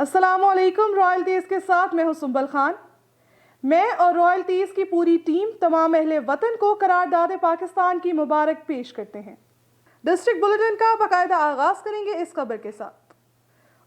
अस्सलाम वालेकुम। रॉयल तीज के साथ मैं हूं सुंबल खान। मैं और रॉयल तीज की पूरी टीम तमाम अहले वतन को करारदाद पाकिस्तान की मुबारक पेश करते हैं। डिस्ट्रिक्ट बुलेटिन का बाकायदा आगाज करेंगे इस खबर के साथ।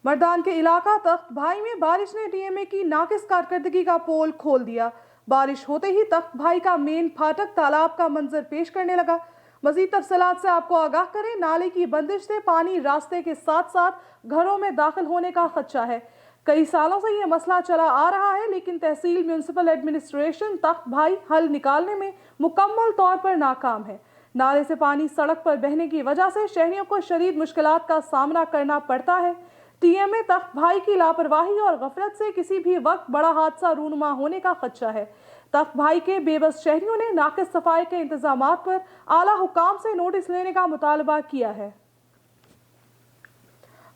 मर्दान के इलाका तख्त भाई में बारिश ने टीएमए की नाकिस कारकर्दगी का पोल खोल दिया। बारिश होते ही तख्त भाई का मेन फाटक तालाब का मंजर पेश करने लगा। मजीद तफसीलात से आपको आगाह करें, नाले की बंदिश से पानी रास्ते के साथ साथ घरों में दाखिल होने का खदशा है। कई सालों से ये मसला चला आ रहा है, लेकिन तहसील म्यूनसिपल एडमिनिस्ट्रेशन तख्त भाई हल निकालने में मुकम्मल तौर पर नाकाम है। नाले से पानी सड़क पर बहने की वजह से शहरियों को शदीद मुश्किलात का सामना करना पड़ता है। टीएमए तख्त भाई की लापरवाही और गफलत से किसी भी वक्त बड़ा हादसा रूनुमा होने का खदशा है। तख्त भाई के बेबस शहरियों ने नाकिस सफाई के इंतजामात पर आला हुकाम से नोटिस लेने का मुतालबा किया है।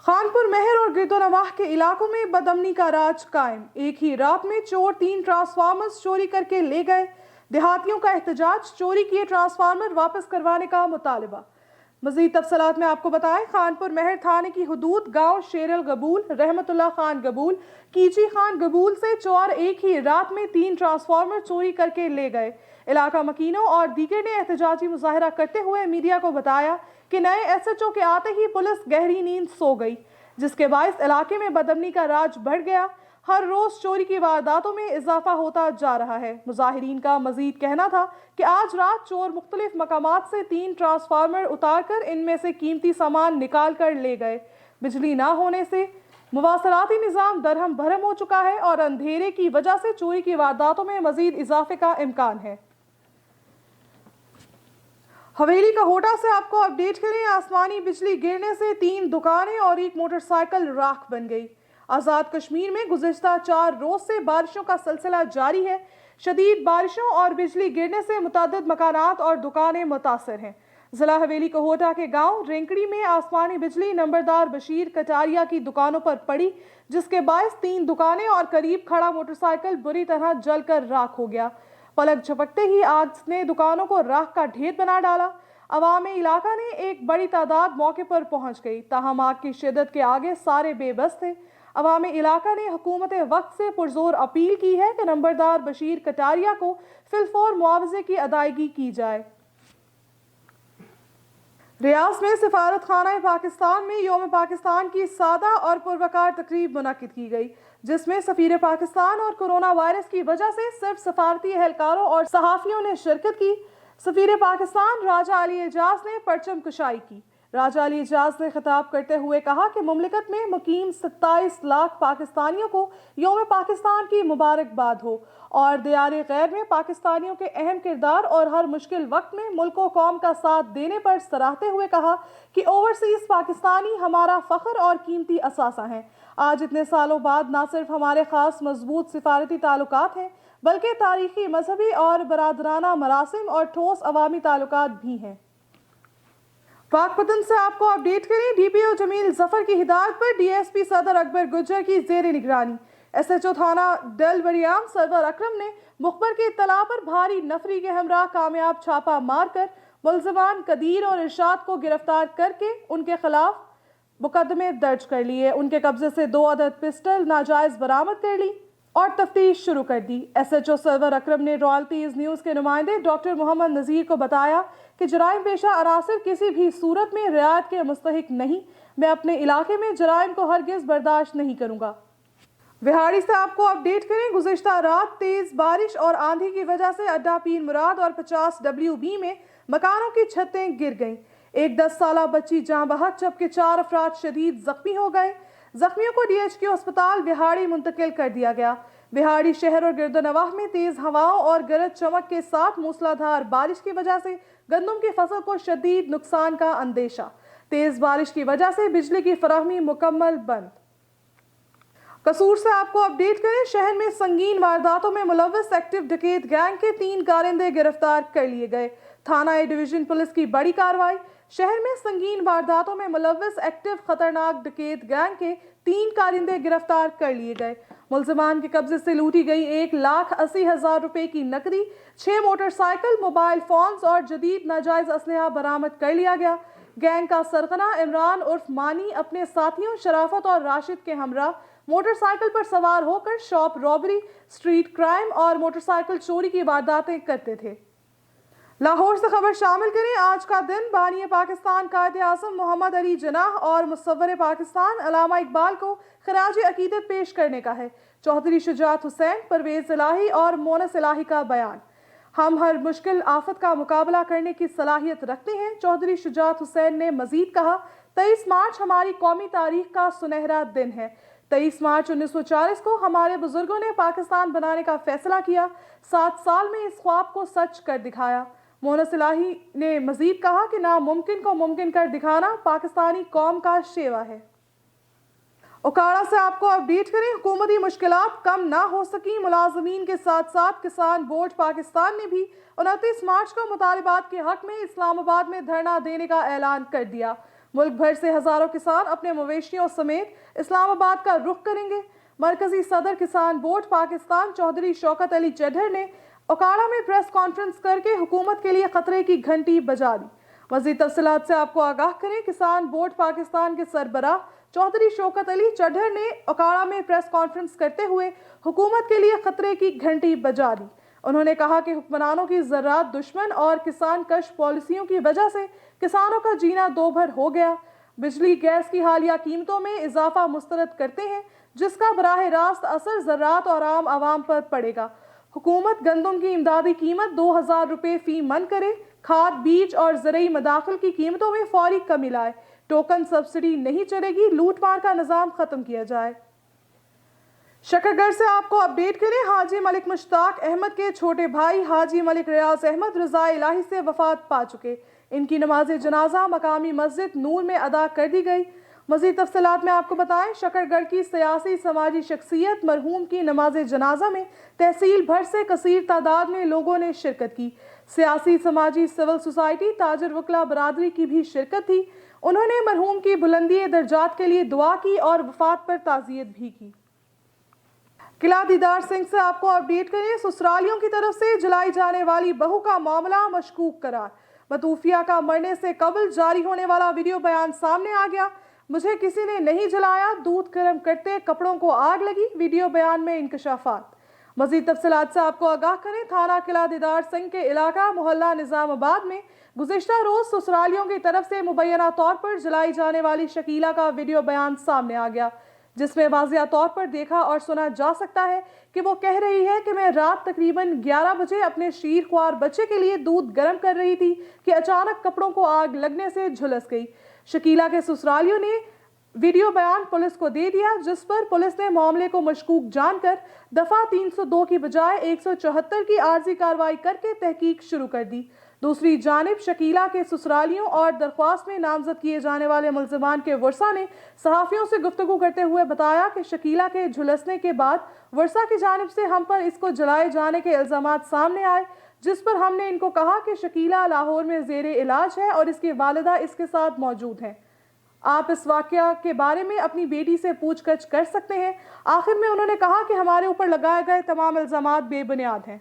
खानपुर महर और गिरदोनवाह के इलाकों में बदअमनी का राज कायम। एक ही रात में चोर 3 ट्रांसफार्मर्स चोरी करके ले गए। देहातियों का एहतजाज, चोरी किए ट्रांसफार्मर वापस करवाने का मुतालबा। मजीद तफसलात में आपको बताएं, खानपुर महर थाने की हुदूद गांव शेरल गबूल, रहमतुल्लाह खान गबूल, कीची खान गबूल से चोर एक ही रात में 3 ट्रांसफार्मर चोरी करके ले गए। इलाका मकीनों और दीगर ने एहतजाजी मुजाहरा करते हुए मीडिया को बताया कि नए एसएचओ के आते ही पुलिस गहरी नींद सो गई, जिसके बायस इलाके में बदअमनी का राज बढ़ गया। हर रोज चोरी की वारदातों में इजाफा होता जा रहा है। मुजाहिरीन का मजीद कहना था कि आज रात चोर मुख्तलिफ मकामात से 3 ट्रांसफार्मर उतार कर इनमें से कीमती सामान निकाल कर ले गए। बिजली ना होने से मुवासलाती निज़ाम दरहम भरम हो चुका है और अंधेरे की वजह से चोरी की वारदातों में मजीद इजाफे का इम्कान है। हवेली का होटा से आपको अपडेट करें, आसमानी बिजली गिरने से 3 दुकानें और एक मोटरसाइकिल राख बन गई। आज़ाद कश्मीर में गुज़िश्ता 4 रोज से बारिशों का सिलसिला जारी है। शदीद बारिशों और बिजली गिरने से मुतादिद मकानात और दुकानें मुतासर हैं। जिला हवेली कोहोटा के गांव रेंकड़ी में आसमानी बिजली नंबरदार बशीर कटारिया की दुकानों पर पड़ी, जिसके बायस 3 दुकानें और करीब खड़ा मोटरसाइकिल बुरी तरह जलकर राख हो गया। पलक झपकते ही आग ने दुकानों को राख का ढेर बना डाला। अवाम इलाका ने एक बड़ी तादाद मौके पर पहुंच गई, ताहम आग की शिद्दत के आगे सारे बेबस थे। अवाम इलाका ने हुकूमत वक्त से पुरजोर अपील की है कि नंबरदार बशीर कटारिया को फिलफौर मुआवजे की अदायगी की जाए। रियाज में सिफारत खाना पाकिस्तान में यौम पाकिस्तान की सादा और पुरवकार तकरीब मुनक्किद की गई, जिसमें सफीर पाकिस्तान और कोरोना वायरस की वजह से सिर्फ सफारती एहलकारों और सहाफ़ियों ने शिरकत की। सफीर पाकिस्तान राजा अली एजाज ने परचम कुशाई की। राजा अली एजाज ने खिताब करते हुए कहा कि मुमलिकत में मुकीम 27 लाख पाकिस्तानियों को यौम पाकिस्तान की मुबारकबाद हो और दियारे गैर में पाकिस्तानियों के अहम किरदार और हर मुश्किल वक्त में मुल्क व कौम का साथ देने पर सराहते हुए कहा कि ओवरसीज पाकिस्तानी हमारा फ़ख्र और कीमती असासा हैं। आज इतने सालों बाद न सिर्फ हमारे खास मजबूत सिफारती ताल्लुकात हैं, बल्कि तारीखी, मजहबी और बरादराना मरासिम और ठोस अवामी ताल्लुकात भी हैं। पाकपतन से आपको अपडेट करें, डीपीओ जमील जफर की हिदायत पर डीएसपी सदर अकबर गुज्जर की जेर निगरानी एसएचओ थाना डल बरियाम सरवर अकरम ने मुखबर की इत्तला पर भारी नफरी के हमरा कामयाब छापा मारकर मुलजमान कदीर और इरशाद को गिरफ्तार करके उनके खिलाफ मुकदमे दर्ज कर लिए। उनके कब्जे से 2 अदद पिस्टल नाजायज बरामद कर ली और तफ्तीश शुरू कर दी। एसएचओ सरवर अकरम ने रॉयल तीज न्यूज़ के नुमाइंदे डॉक्टर मोहम्मद नज़ीर को बताया कि जराइम पेशा अनासर किसी भी सूरत में रियायत के मुस्तहिक नहीं। मैं अपने इलाके में जराइम को हरगिज़ बर्दाश्त नहीं करूँगा। विहाड़ी से आपको अपडेट करें, गुज़िश्ता रात तेज़ बारिश और आंधी की वजह से अड्डा पीर मुराद और 50 WB में मकानों की छतें गिर गईं। एक 10 साला बच्ची जाँ बहक जबकि 4 अफराद शदीद जख्मी हो गए। जख्मियों को DHQ अस्पताल बिहाड़ी मुंतकिल कर दिया गया। बिहाड़ी शहर और गिरदोनवाह में तेज हवाओं और गरज चमक के साथ मूसलाधार बारिश की वजह से गंदम की फसल को शदीद नुकसान का अंदेशा। तेज बारिश की वजह से बिजली की फराहमी मुकम्मल बंद। कसूर से आपको अपडेट करें, शहर में संगीन वारदातों में मुलव्वस एक्टिव डकैत गैंग के 3 कारिंदे गिरफ्तार कर लिए गए। थाना ए डिवीजन पुलिस की बड़ी कार्रवाई। शहर में संगीन वारदातों में मुलव्वस एक्टिव खतरनाक डकैत गैंग के 3 कारिंदे गिरफ्तार कर लिए गए। मुलजमान के कब्जे से लूटी गई 1,80,000 रुपए की नकदी, 6 मोटरसाइकिल, मोबाइल फोन्स और जदीद नाजायज असलहा बरामद कर लिया गया। गैंग का सरगना इमरान उर्फ मानी अपने साथियों शराफत और राशिद के हमरा موٹر سائیکل پر سوار ہو کر شاپ رابری، اسٹریٹ کرائم اور موٹر سائیکل چوری کی وارداتیں کرتے تھے۔ لاہور سے خبر شامل کریں۔ آج کا دن بانی پاکستان قائد اعظم محمد علی جناح اور مصور پاکستان علامہ اقبال کو خراج عقیدت پیش کرنے کا ہے۔ چودھری شجاعت حسین، پرویز الہی اور مونس الہی کا بیان۔ ہم ہر مشکل آفت کا مقابلہ کرنے کی صلاحیت رکھتے ہیں، چودھری شجاعت حسین نے مزید کہا۔ 23 مارچ ہماری قومی تاریخ کا سنہرا دن ہے۔ 23 مارچ 1940 کو ہمارے بزرگوں نے پاکستان بنانے کا فیصلہ کیا، 7 سال میں اس خواب کو سچ کر دکھایا۔ مونس الہی نے مزید کہا کہ ناممکن کو ممکن کر دکھانا پاکستانی قوم کا شیوا ہے۔ اکاڑا سے آپ کو اپڈیٹ کریں۔ حکومتی مشکلات کم نہ ہو سکیں، ملازمین کے ساتھ ساتھ کسان بورڈ پاکستان نے بھی 29 مارچ کو مطالبات کے حق میں اسلام آباد میں دھرنا دینے کا اعلان کر دیا۔ ملک بھر سے ہزاروں کسان اپنے مویشیوں سمیت اسلام آباد کا رخ کریں گے۔ مرکزی صدر کسان بورڈ پاکستان چودھری شوکت علی چڈھر نے اکاڑا میں پریس کانفرنس کر کے حکومت کے لیے خطرے کی گھنٹی بجا دی۔ مزید تفصیلات سے آپ کو آگاہ کریں۔ کسان بورڈ پاکستان کے سربراہ چودھری شوکت علی چڈھر نے اکاڑا میں پریس کانفرنس کرتے ہوئے حکومت کے لیے خطرے کی گھنٹی بجا دی۔ انہوں نے کہا کہ حکمرانوں کی زراعت دشمن اور کسان کش پالیسیوں کی وجہ سے کسانوں کا جینا دو بھر ہو گیا۔ بجلی گیس کی حالیہ قیمتوں میں اضافہ مسترد کرتے ہیں، جس کا براہ راست اثر زراعت اور عام عوام پر پڑے گا۔ حکومت گندم کی امدادی قیمت 2000 روپے فی من کرے، کھاد، بیج اور زرعی مداخل کی قیمتوں میں فوری کمی لائے، ٹوکن سبسڈی نہیں چلے گی، لوٹ مار کا نظام ختم کیا جائے۔ شکرگڑھ سے آپ کو اپڈیٹ کریں۔ حاجی ملک مشتاق احمد کے چھوٹے بھائی حاجی ملک ریاض احمد رضائے الہی سے وفات پا چکے۔ ان کی نماز جنازہ مقامی مسجد نور میں ادا کر دی گئی۔ مزید تفصیلات میں آپ کو بتائیں، شکرگڑھ کی سیاسی سماجی شخصیت مرحوم کی نماز جنازہ میں تحصیل بھر سے کثیر تعداد میں لوگوں نے شرکت کی۔ سیاسی سماجی سول سوسائٹی تاجر وکلا برادری کی بھی شرکت تھی۔ انہوں نے مرحوم کی بلندی درجات کے لیے دعا کی اور وفات پر تعزیت بھی کی۔ قلعہ دیدار سنگھ سے آپ کو اپڈیٹ کریں۔ سسرالیوں کی طرف سے جلائی جانے والی بہو کا معاملہ مشکوک قرار۔ متوفیہ کا مرنے سے قبل جاری ہونے والا ویڈیو بیان سامنے آ گیا۔ مجھے کسی نے نہیں جلایا، دودھ گرم کرتے کپڑوں کو آگ لگی، ویڈیو بیان میں انکشافات۔ مزید تفصیلات سے آپ کو آگاہ کریں۔ تھانہ قلعہ دیدار سنگھ کے علاقہ محلہ نظام آباد میں گزشتہ روز سسرالیوں کی طرف سے مبینہ طور پر جلائی جانے والی شکیلہ کا ویڈیو بیان سامنے آ گیا، جس میں واضح طور پر دیکھا اور سنا جا سکتا ہے کہ وہ کہہ رہی ہے کہ میں رات تقریباً 11 بجے اپنے شیر خوار بچے کے لیے دودھ گرم کر رہی تھی کہ اچانک کپڑوں کو آگ لگنے سے جھلس گئی۔ شکیلہ کے سسرالیوں نے ویڈیو بیان پولیس کو دے دیا، جس پر پولیس نے معاملے کو مشکوک جان کر دفعہ 302 کی بجائے 174 کی عارضی کارروائی کر کے تحقیق شروع کر دی۔ دوسری جانب شکیلہ کے سسرالیوں اور درخواست میں نامزد کیے جانے والے ملزمان کے ورثاء نے صحافیوں سے گفتگو کرتے ہوئے بتایا کہ شکیلہ کے جھلسنے کے بعد ورثاء کی جانب سے ہم پر اس کو جلائے جانے کے الزامات سامنے آئے، جس پر ہم نے ان کو کہا کہ شکیلہ لاہور میں زیر علاج ہے اور اس کی والدہ اس کے ساتھ موجود ہیں۔ آپ اس واقعہ کے بارے میں اپنی بیٹی سے پوچھ گچھ کر سکتے ہیں۔ آخر میں انہوں نے کہا کہ ہمارے اوپر لگائے گئے تمام الزامات بے بنیاد ہیں۔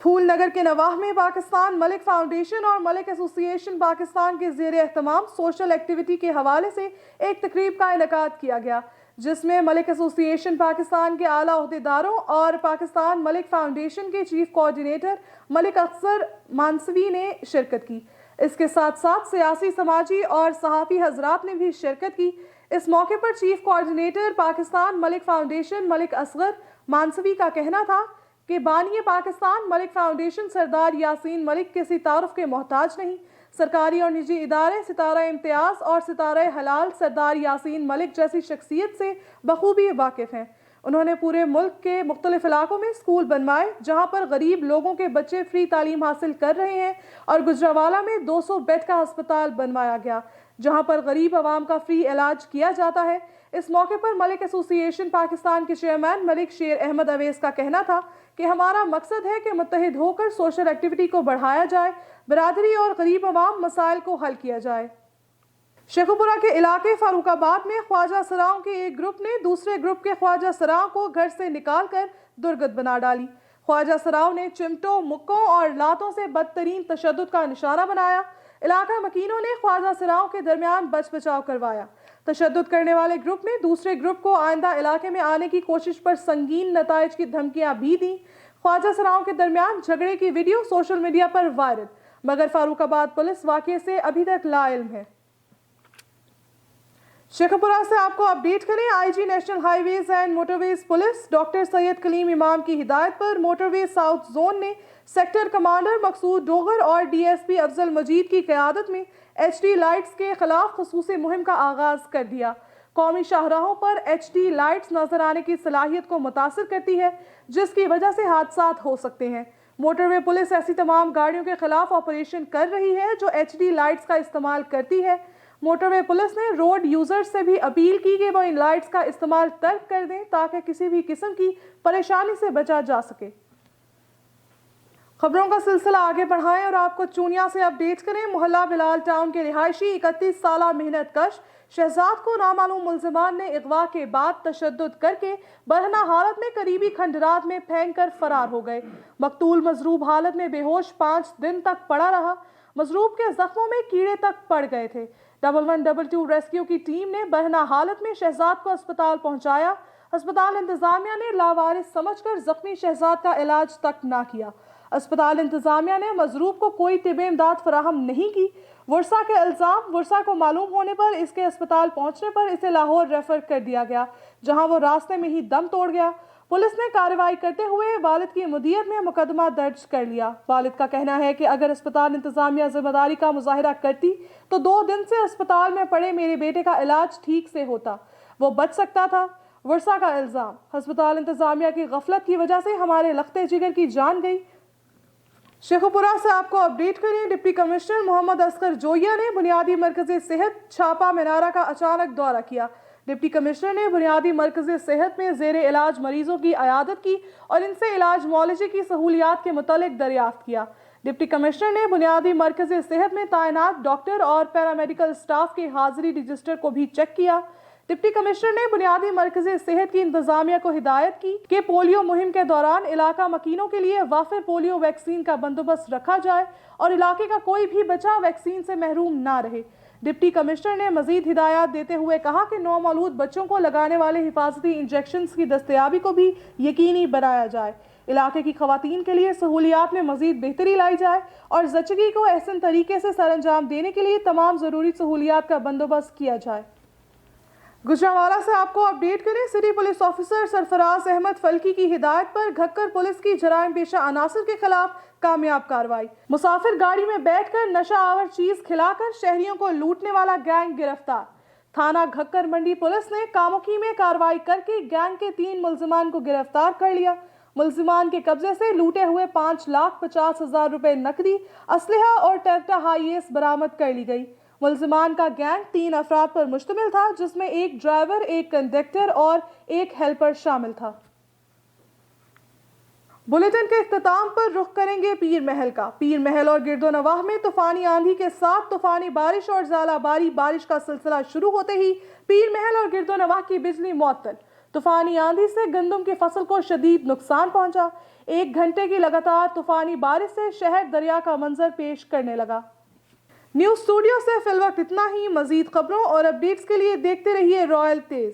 پھول نگر کے نواح میں پاکستان ملک فاؤنڈیشن اور ملک ایسوسی ایشن پاکستان کے زیر اہتمام سوشل ایکٹیویٹی کے حوالے سے ایک تقریب کا انعقاد کیا گیا، جس میں ملک ایسوسی ایشن پاکستان کے اعلیٰ عہدیداروں اور پاکستان ملک فاؤنڈیشن کے چیف کوآرڈینیٹر ملک اصغر مانسوی نے شرکت کی۔ اس کے ساتھ ساتھ سیاسی، سماجی اور صحافی حضرات نے بھی شرکت کی۔ اس موقع پر چیف کوآرڈینیٹر پاکستان ملک فاؤنڈیشن ملک اصغر مانسوی کا کہنا تھا کہ بانی پاکستان ملک فاؤنڈیشن سردار یاسین ملک کسی تعارف کے محتاج نہیں۔ سرکاری اور نجی ادارے ستارہ امتیاز اور ستارہ حلال سردار یاسین ملک جیسی شخصیت سے بخوبی واقف ہیں۔ انہوں نے پورے ملک کے مختلف علاقوں میں اسکول بنوائے جہاں پر غریب لوگوں کے بچے فری تعلیم حاصل کر رہے ہیں، اور گجرانوالہ میں 200 بیڈ کا ہسپتال بنوایا گیا جہاں پر غریب عوام کا فری علاج کیا جاتا ہے۔ اس موقع پر ملک ایسوسی ایشن پاکستان کے چیئرمین ملک شیر احمد اویس کا کہنا تھا کہ ہمارا مقصد ہے کہ متحد ہو کر سوشل ایکٹیویٹی کو بڑھایا جائے، برادری اور غریب عوام مسائل کو حل کیا جائے۔ شیخوپورہ کے علاقے فاروق آباد میں خواجہ سراؤں کے ایک گروپ نے دوسرے گروپ کے خواجہ سراؤں کو گھر سے نکال کر درگت بنا ڈالی۔ خواجہ سراؤں نے چمٹوں، مکوں اور لاتوں سے بدترین تشدد کا نشانہ بنایا۔ علاقہ مکینوں نے خواجہ سراؤں کے درمیان بچ بچاؤ کروایا۔ तशद्दुद करने वाले ग्रुप ने दूसरे ग्रुप को आइंदा इलाके में आने की कोशिश पर संगीन नताइज की धमकियां भी दी। ख्वाजा सराओं के दरमियान झगड़े की वीडियो सोशल मीडिया पर वायरल, मगर फारूकाबाद पुलिस वाकये से अभी तक लाइल्म है। शेखपुरा से आपको अपडेट करें। IG national highways and motorways police doctor Syed Kaleem Imam की हिदायत पर मोटरवेज साउथ जोन ने सेक्टर कमांडर मकसूद डोगर और डीएसपी अफजल मजीद की क़यादत में एचडी लाइट्स के खिलाफ खसूसी मुहिम का आगाज कर दिया। कौमी शाहराहों पर एचडी लाइट्स नजर आने की सलाहियत को मुतासिर करती है, जिसकी वजह से हादसात हो सकते हैं। मोटरवे पुलिस ऐसी तमाम गाड़ियों के खिलाफ ऑपरेशन कर रही है जो एचडी लाइट्स का इस्तेमाल करती है। मोटरवे पुलिस ने रोड यूजर्स से भी अपील की कि वो इन लाइट्स का इस्तेमाल तर्क कर दें ताकि किसी भी किस्म की परेशानी से बचा जा सके। खबरों का सिलसिला आगे बढ़ाएं और आपको चूनिया से अपडेट करें। मोहल्ला बिलाल टाउन के रिहायशी 31 साला मेहनत कश शहजाद को नामालूम मुल्जिमान ने अगवा के बाद तशद्दुद करके बरहना हालत में करीबी खंडरात में फेंक कर फरार हो गए। मकतूल मजरूब हालत में बेहोश 5 दिन तक पड़ा रहा। मजरूब के जख्मों में कीड़े तक पड़ गए थे। 1122 रेस्क्यू की टीम ने बरहना हालत में शहजाद को अस्पताल पहुंचाया। अस्पताल इंतजामिया ने लावारिस समझकर जख्मी शहजाद का इलाज तक ना किया। अस्पताल इंतजामिया ने मजरूब को कोई तिब इमदाद फराहम नहीं की। वर्षा के इल्जाम। वर्षा को मालूम होने पर इसके अस्पताल पहुंचने पर इसे लाहौर रेफर कर दिया गया, जहां वो रास्ते में ही दम तोड़ गया। पुलिस ने कार्रवाई करते हुए वालिद की मुदीयत में मुकदमा दर्ज कर लिया। वालिद का कहना है कि अगर अस्पताल इंतजामिया जिम्मेदारी का मुजाहिरा करती तो 2 दिन से अस्पताल में पड़े मेरे बेटे का इलाज ठीक से होता, वो बच सकता था। वर्षा का इल्जाम। अस्पताल इंतजामिया की गफलत की वजह से हमारे लखते जिगर की जान गई। शेखपुरा से आपको अपडेट करें। डिप्टी कमिश्नर मोहम्मद असगर जोया ने बुनियादी मरकज़ सेहत छापा मीनारा का अचानक दौरा किया। डिप्टी कमिश्नर ने बुनियादी मरकज़ सेहत में ज़ेरे इलाज मरीजों की अयादत की और इनसे इलाज मुआलजे की सहूलियात के मुतालिक दरियाफ्त किया। डिप्टी कमिश्नर ने बुनियादी मरकज़ सेहत में तैनात डॉक्टर और पैरामेडिकल स्टाफ के हाजिरी रजिस्टर को भी चेक किया। डिप्टी कमिश्नर ने बुनियादी मरकज़ सेहत की इंतजामिया को हिदायत की कि पोलियो मुहिम के दौरान इलाका मकीनों के लिए वाफिर पोलियो वैक्सीन का बंदोबस्त रखा जाए और इलाके का कोई भी बच्चा वैक्सीन से महरूम ना रहे। डिप्टी कमिश्नर ने मजीद हिदायत देते हुए कहा कि नौमौलूद बच्चों को लगाने वाले हिफाजती इंजेक्शंस की दस्तयाबी को भी यकीनी बनाया जाए। इलाके की खवातीन के लिए सहूलियात में मजीद बेहतरी लाई जाए और ज़चगी को एहसन तरीके से सर अंजाम देने के लिए तमाम ज़रूरी सहूलियात का बंदोबस्त किया जाए। गुजरांवाला से आपको अपडेट करें। City police officer Sarfaraz Ahmed Falki की हिदायत पर घक्कर पुलिस की जराइम पेशा अनासर के खिलाफ कामयाब कार्रवाई। मुसाफिर गाड़ी में बैठकर नशा आवर चीज खिलाकर शहरियों को लूटने वाला गैंग गिरफ्तार। थाना घक्कर मंडी पुलिस ने कामुकी में कार्रवाई करके गैंग के 3 मुल्जिमान को गिरफ्तार कर लिया। मुल्जिमान के कब्जे से लूटे हुए 5,50,000 रुपए नकदी, असलहा और टोयोटा हाईएस बरामद कर ली गई। मुल्जिमान का गैंग 3 अफराद पर मुश्तमिल था, जिसमें एक ड्राइवर, एक कंडक्टर और एक हेल्पर शामिल था। बुलेटिन के इख्तिताम पर रुख करेंगे पीर महल का। पीर महल और गिरदो नवाह में तूफानी आंधी के साथ तूफानी बारिश और ज़ालाबारी बारिश का सिलसिला शुरू होते ही पीर महल और गिरदो नवाह की बिजली मुअत्तल। तूफानी आंधी से गंदम की फसल को शदीद नुकसान पहुंचा। 1 घंटे की लगातार तूफानी बारिश से शहर दरिया का मंजर पेश करने लगा। न्यूज़ स्टूडियो से फिलवक्त इतना ही। मजीद खबरों और अपडेट्स के लिए देखते रहिए रॉयल तेज।